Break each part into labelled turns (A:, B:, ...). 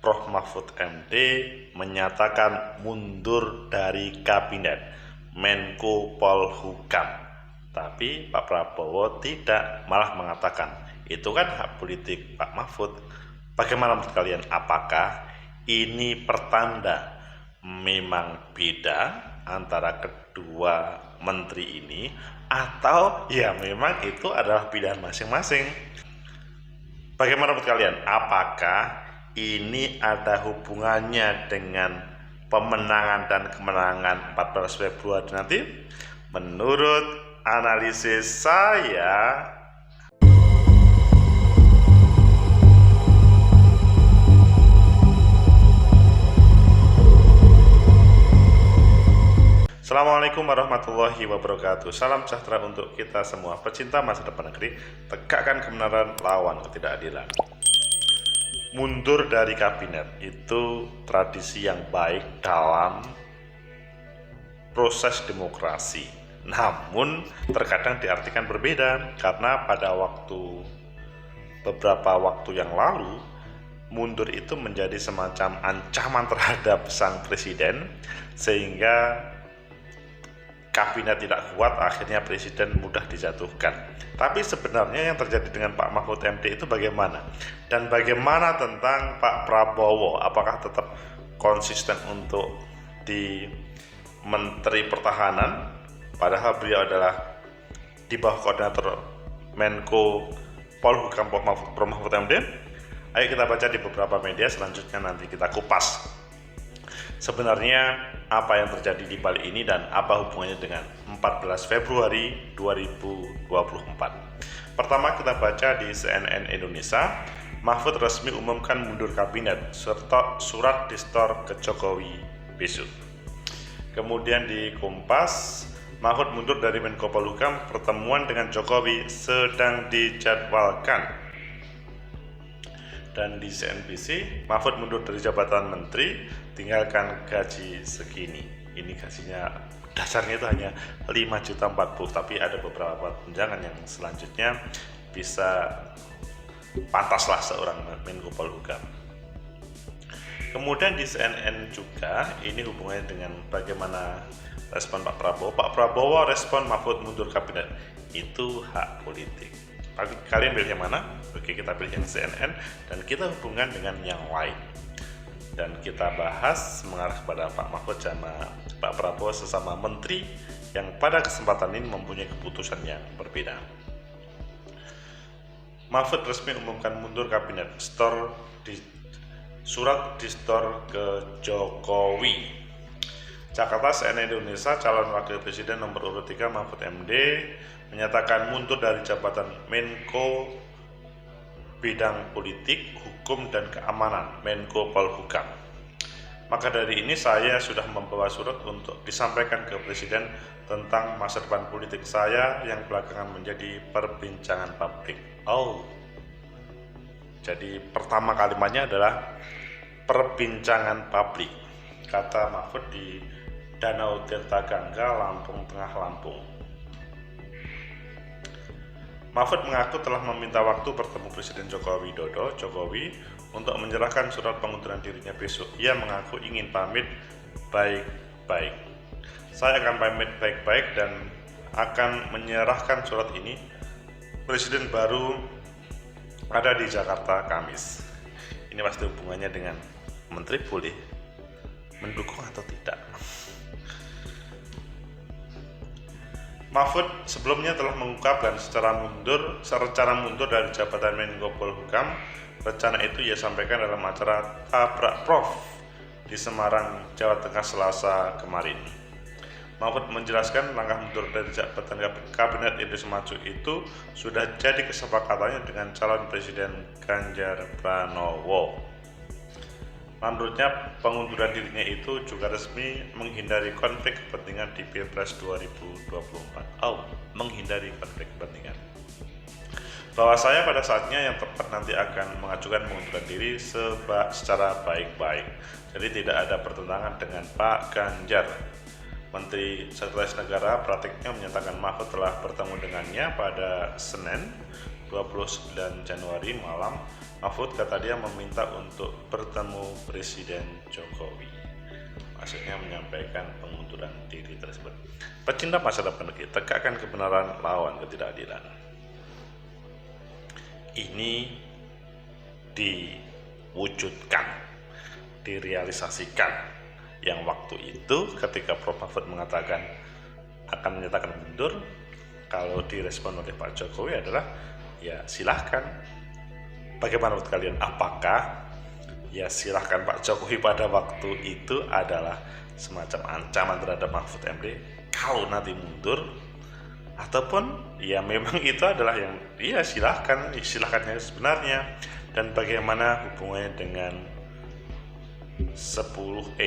A: Prof. Mahfud MD menyatakan mundur dari kabinet Menko Polhukam. Tapi Pak Prabowo tidak, malah mengatakan itu kan hak politik Pak Mahfud. Bagaimana menurut kalian? Apakah ini pertanda memang beda antara kedua menteri ini, atau ya memang itu adalah pilihan masing-masing? Bagaimana menurut kalian? Apakah ini ada hubungannya dengan pemenangan dan kemenangan 14 Februari nanti? Menurut analisis saya, Assalamualaikum warahmatullahi wabarakatuh. Salam sejahtera untuk kita semua. Pecinta masa depan negeri, tegakkan kebenaran, lawan ketidakadilan. Mundur dari kabinet itu tradisi yang baik dalam proses demokrasi. Namun terkadang diartikan berbeda, karena pada beberapa waktu yang lalu, mundur itu menjadi semacam ancaman terhadap sang presiden, sehingga kabinet tidak kuat, akhirnya presiden mudah dijatuhkan. Tapi sebenarnya yang terjadi dengan Pak Mahfud MD itu bagaimana? Dan bagaimana tentang Pak Prabowo? Apakah tetap konsisten untuk di Menteri Pertahanan, padahal beliau adalah di bawah koordinator Menko Polhukam Prof. Mahfud MD? Ayo kita baca di beberapa media, selanjutnya nanti kita kupas sebenarnya apa yang terjadi di balik ini dan apa hubungannya dengan 14 Februari 2024. Pertama kita baca di CNN Indonesia, Mahfud resmi umumkan mundur kabinet serta surat distor ke Jokowi besok. Kemudian di Kompas, Mahfud mundur dari Menko Polhukam, pertemuan dengan Jokowi sedang dijadwalkan. Dan di CNBC, Mahfud mundur dari jabatan menteri, tinggalkan gaji segini. Ini gajinya dasarnya itu hanya 5.040.000, tapi ada beberapa tunjangan yang selanjutnya bisa pantaslah seorang Menko Polhukam. Kemudian di CNN juga, ini hubungannya dengan bagaimana respon Pak Prabowo. Pak Prabowo respon Mahfud mundur kabinet, itu hak politik. Kalian pilih yang mana? Oke, kita pilih yang CNN dan kita hubungkan dengan yang lain. Dan kita bahas mengarah kepada Pak Mahfud sama Pak Prabowo sesama menteri yang pada kesempatan ini mempunyai keputusan yang berbeda. Mahfud resmi umumkan mundur kabinet, surat distor ke Jokowi. Jakarta, CNN Indonesia, calon wakil presiden nomor urut 3 Mahfud MD menyatakan mundur dari jabatan Menko Bidang Politik, Hukum dan Keamanan Menko Polhukam. Maka dari ini saya sudah membawa surat untuk disampaikan ke presiden tentang masa depan politik saya yang belakangan menjadi perbincangan publik. Jadi pertama kalimatnya adalah perbincangan publik, kata Mahfud di Danau Tirtagangga, Lampung Tengah, Lampung. Mahfud mengaku telah meminta waktu bertemu Presiden Joko Widodo untuk menyerahkan surat pengunduran dirinya besok. Ia mengaku ingin pamit baik-baik. Saya akan pamit baik-baik dan akan menyerahkan surat ini. Presiden baru ada di Jakarta Kamis. Ini pasti hubungannya dengan menteri, boleh mendukung atau tidak. Mahfud sebelumnya telah mengungkapkan secara mundur dari jabatan Menko Polhukam. Rencana itu ia sampaikan dalam acara Tabrak Prof di Semarang, Jawa Tengah, Selasa kemarin. Mahfud menjelaskan langkah mundur dari jabatan kabinet Indonesia Maju itu sudah jadi kesepakatannya dengan calon presiden Ganjar Pranowo. Menurutnya, pengunduran dirinya itu juga resmi menghindari konflik kepentingan di Pilpres 2024. Menghindari konflik kepentingan. Bahwa saya pada saatnya yang tepat nanti akan mengajukan pengunduran diri secara baik-baik. Jadi tidak ada pertentangan dengan Pak Ganjar. Menteri Sekretaris Negara Pratikno menyatakan Mahfud telah bertemu dengannya pada Senin 29 Januari malam Mahfud kata dia meminta untuk bertemu Presiden Jokowi. Maksudnya menyampaikan pengunduran diri tersebut. Pecinta masa depan negeri, tegakkan kebenaran, lawan ketidakadilan. Ini diwujudkan, direalisasikan. Yang waktu itu ketika Prof. Mahfud mengatakan akan menyatakan mundur, kalau direspon oleh Pak Jokowi adalah ya silahkan. Bagaimana menurut kalian? Apakah ya silahkan Pak Jokowi pada waktu itu adalah semacam ancaman terhadap Mahfud MD kalau nanti mundur, ataupun ya memang itu adalah yang ya silahkannya sebenarnya. Dan bagaimana hubungannya dengan 14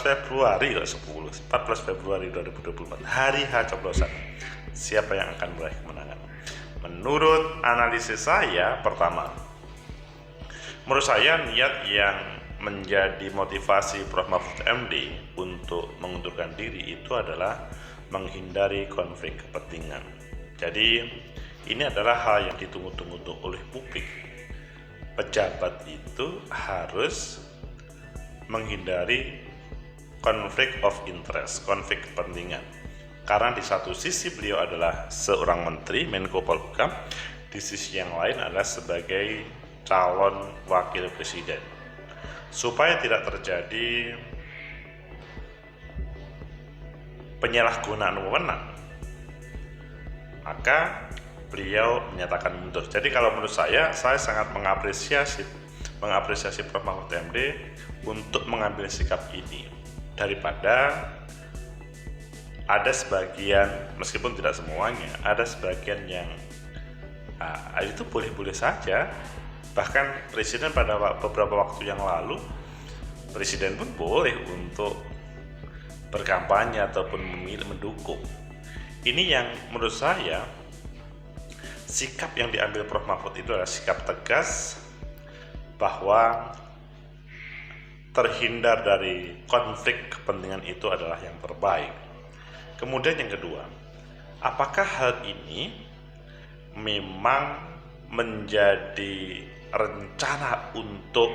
A: Februari 2024, hari H coblosan, siapa yang akan meraih kemenangan? Menurut analisis saya, menurut saya niat yang menjadi motivasi Prof. Mahfud MD untuk mengundurkan diri itu adalah menghindari konflik kepentingan. Jadi ini adalah hal yang ditunggu-tunggu oleh publik. Pejabat itu harus menghindari konflik of interest, konflik kepentingan. Karena di satu sisi beliau adalah seorang menteri, Menko Polhukam, di sisi yang lain adalah sebagai calon wakil presiden. Supaya tidak terjadi penyalahgunaan wewenang, maka beliau menyatakan mundur. Jadi kalau menurut saya sangat mengapresiasi Prof. Mahfud MD untuk mengambil sikap ini, daripada ada sebagian, meskipun tidak semuanya, ada sebagian yang itu boleh-boleh saja. Bahkan presiden pada beberapa waktu yang lalu, presiden pun boleh untuk berkampanye ataupun memilih mendukung. Ini yang menurut saya sikap yang diambil Prof. Mahfud itu adalah sikap tegas bahwa terhindar dari konflik kepentingan itu adalah yang terbaik. Kemudian yang kedua, apakah hal ini memang menjadi rencana untuk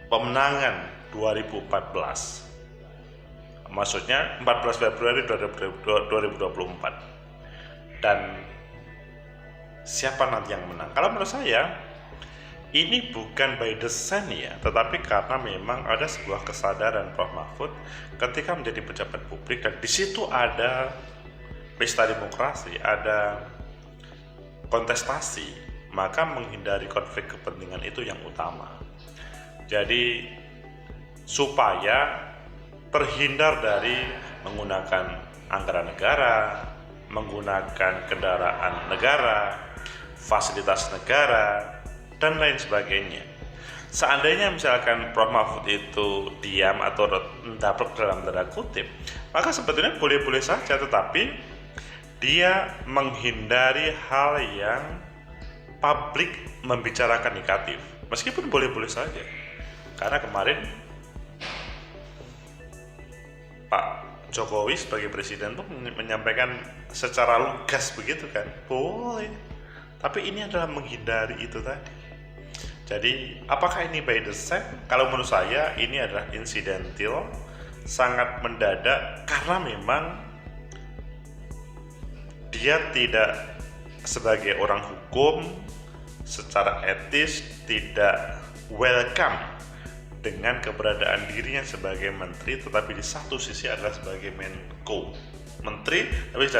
A: pemenangan 2014? Maksudnya 14 Februari 2024. Dan siapa nanti yang menang? Kalau menurut saya ini bukan by design ya, tetapi karena memang ada sebuah kesadaran Prof. Mahfud ketika menjadi pejabat publik, dan di situ ada pesta demokrasi, ada kontestasi, maka menghindari konflik kepentingan itu yang utama. Jadi supaya terhindar dari menggunakan anggaran negara, menggunakan kendaraan negara, fasilitas negara, dan lain sebagainya. Seandainya misalkan Prof. Mahfud itu diam atau mendapat dalam tanda kutip, maka sebetulnya boleh-boleh saja, tetapi dia menghindari hal yang publik membicarakan negatif, meskipun boleh-boleh saja. Karena kemarin Pak Jokowi sebagai presiden tuh menyampaikan secara lugas begitu kan, boleh. Tapi ini adalah menghindari itu tadi. Jadi apakah ini by design? Kalau menurut saya ini adalah insidental, sangat mendadak, karena memang dia tidak sebagai orang hukum secara etis tidak welcome dengan keberadaan dirinya sebagai menteri, tetapi di satu sisi adalah sebagai Menko, menteri, tapi di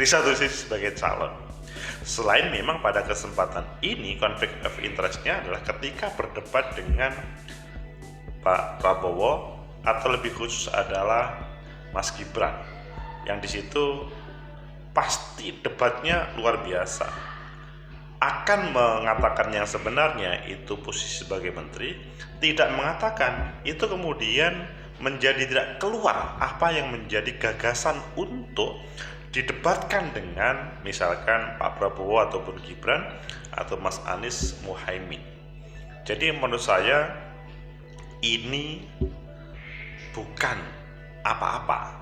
A: satu sisi sebagai calon. Selain memang pada kesempatan ini konflik of interest-nya adalah ketika berdebat dengan Pak Prabowo, atau lebih khusus adalah Mas Gibran, yang di situ pasti debatnya luar biasa. Akan mengatakan yang sebenarnya itu posisi sebagai menteri, tidak mengatakan itu, kemudian menjadi tidak keluar apa yang menjadi gagasan untuk didebatkan dengan misalkan Pak Prabowo ataupun Gibran atau Mas Anies Muhaimin. Jadi menurut saya ini bukan apa-apa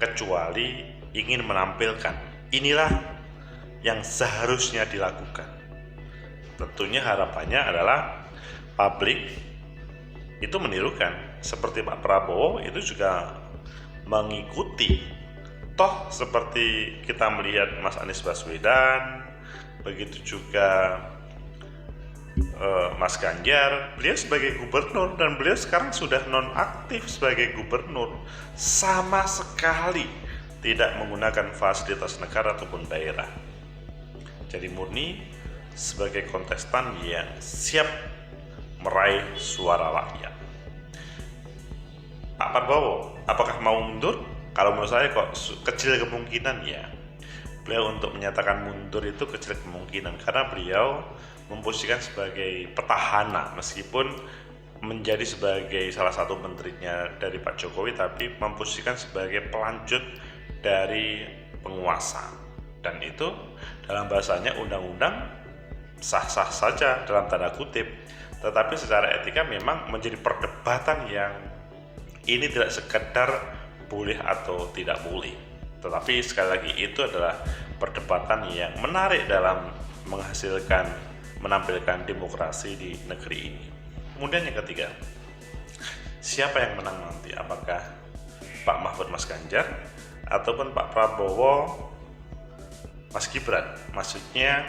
A: kecuali ingin menampilkan inilah yang seharusnya dilakukan. Tentunya harapannya adalah publik itu menirukan, seperti Pak Prabowo itu juga mengikuti. Toh seperti kita melihat Mas Anies Baswedan, begitu juga Mas Ganjar, beliau sebagai gubernur, dan beliau sekarang sudah nonaktif sebagai gubernur, sama sekali tidak menggunakan fasilitas negara ataupun daerah. Jadi murni sebagai kontestan yang siap meraih suara rakyat. Pak Prabowo, apakah mau mundur? Kalau menurut saya kok kecil kemungkinan ya. Beliau untuk menyatakan mundur itu kecil kemungkinan, karena beliau memposisikan sebagai petahana, meskipun menjadi sebagai salah satu menterinya dari Pak Jokowi, tapi memposisikan sebagai pelanjut dari penguasa. Dan itu dalam bahasanya undang-undang sah-sah saja dalam tanda kutip, tetapi secara etika memang menjadi perdebatan yang ini tidak sekedar boleh atau tidak boleh, tetapi sekali lagi itu adalah perdebatan yang menarik dalam menampilkan demokrasi di negeri ini. Kemudian yang ketiga, siapa yang menang nanti? Apakah Pak Mahfud Mas Ganjar ataupun Pak Prabowo Mas Gibran? Maksudnya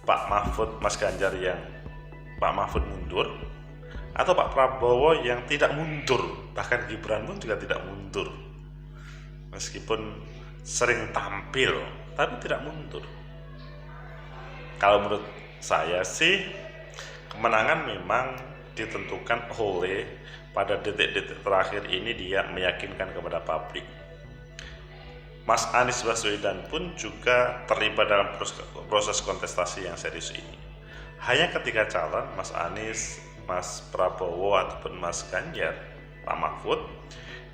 A: Pak Mahfud Mas Ganjar yang Pak Mahfud mundur, atau Pak Prabowo yang tidak mundur, bahkan Gibran pun juga tidak mundur, meskipun sering tampil tapi tidak mundur. Kalau menurut saya sih, kemenangan memang ditentukan oleh pada detik-detik terakhir ini dia meyakinkan kepada publik. Mas Anies Baswedan pun juga terlibat dalam proses kontestasi yang serius ini. Hanya ketika calon Mas Anies, Mas Prabowo ataupun Mas Ganjar, Pak Mahfud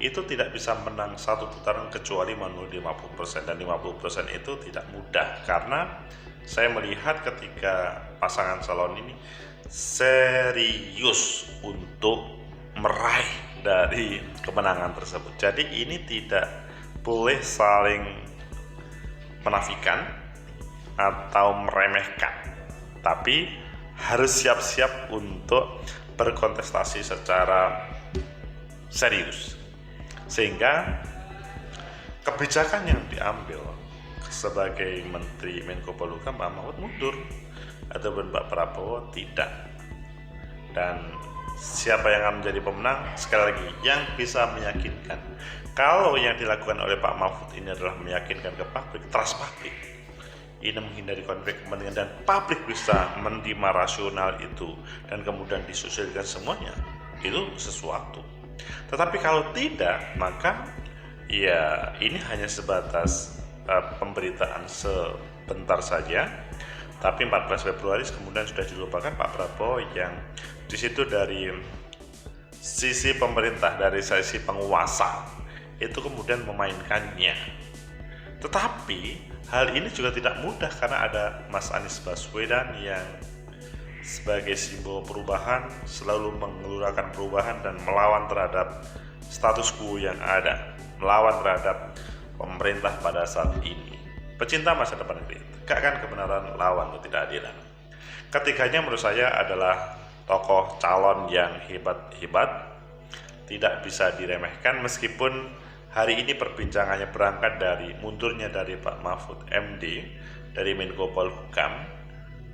A: itu tidak bisa menang satu putaran kecuali memenuhi 50%, dan 50% itu tidak mudah, karena saya melihat ketika pasangan calon ini serius untuk meraih dari kemenangan tersebut. Jadi ini tidak boleh saling menafikan atau meremehkan, tapi harus siap-siap untuk berkontestasi secara serius, sehingga kebijakan yang diambil sebagai Menteri Menko Polhukam Pak Mahfud mundur ataupun Pak Prabowo tidak. Dan siapa yang akan menjadi pemenang? Sekali lagi, yang bisa meyakinkan. Kalau yang dilakukan oleh Pak Mahfud ini adalah meyakinkan ke publik, trust publik, ini menghindari konflik kepentingan, dan publik bisa menerima rasional itu dan kemudian disosialisasikan semuanya, itu sesuatu. Tetapi kalau tidak, maka ya ini hanya sebatas pemberitaan sebentar saja. Tapi 14 Februari kemudian sudah dilupakan Pak Prabowo, yang di situ dari sisi pemerintah, dari sisi penguasa itu kemudian memainkannya. Tetapi hal ini juga tidak mudah, karena ada Mas Anies Baswedan yang sebagai simbol perubahan selalu mengelurakan perubahan dan melawan terhadap status quo yang ada, melawan terhadap pemerintah pada saat ini. Pecinta masa depan negeri, tegakkan kebenaran, lawan ketidakadilan. Ketiganya menurut saya adalah tokoh calon yang hebat-hebat, tidak bisa diremehkan, meskipun hari ini perbincangannya berangkat dari mundurnya dari Pak Mahfud MD dari Menko Polhukam,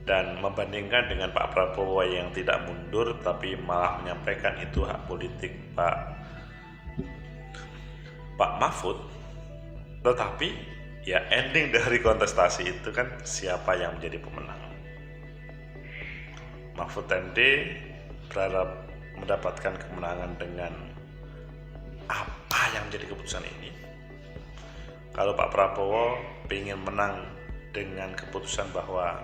A: dan membandingkan dengan Pak Prabowo yang tidak mundur tapi malah menyampaikan itu hak politik Pak Mahfud. Tetapi ya ending dari kontestasi itu kan siapa yang menjadi pemenang. Mahfud MD berharap mendapatkan kemenangan dengan apa yang menjadi keputusan ini. Kalau Pak Prabowo ingin menang dengan keputusan bahwa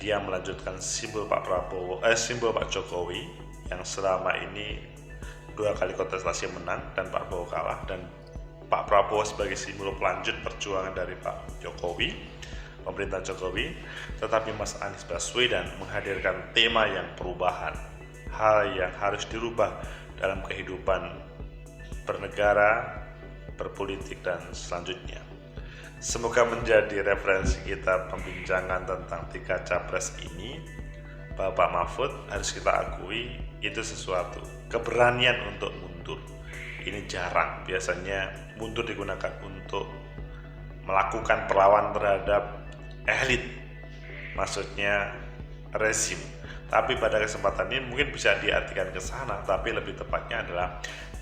A: dia melanjutkan simbol Pak Jokowi yang selama ini 2 kali kontestasi menang dan Pak Prabowo kalah, dan Pak Prabowo sebagai simbol pelanjut perjuangan dari Pak Jokowi, pemerintah Jokowi. Tetapi Mas Anies Baswedan menghadirkan tema yang perubahan, hal yang harus dirubah dalam kehidupan bernegara, berpolitik, dan selanjutnya. Semoga menjadi referensi kita pembincangan tentang 3 capres ini. Bapak Mahfud, harus kita akui, itu sesuatu keberanian untuk mundur. Ini jarang, biasanya mundur digunakan untuk melakukan perlawanan terhadap elit, maksudnya rezim. Tapi pada kesempatan ini mungkin bisa diartikan ke sana, tapi lebih tepatnya adalah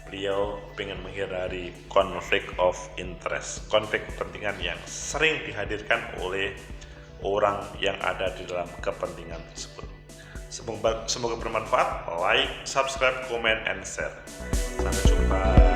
A: beliau ingin menghindari konflik of interest, konflik kepentingan yang sering dihadirkan oleh orang yang ada di dalam kepentingan tersebut. Semoga bermanfaat. Like, subscribe, comment, and share. Sampai jumpa.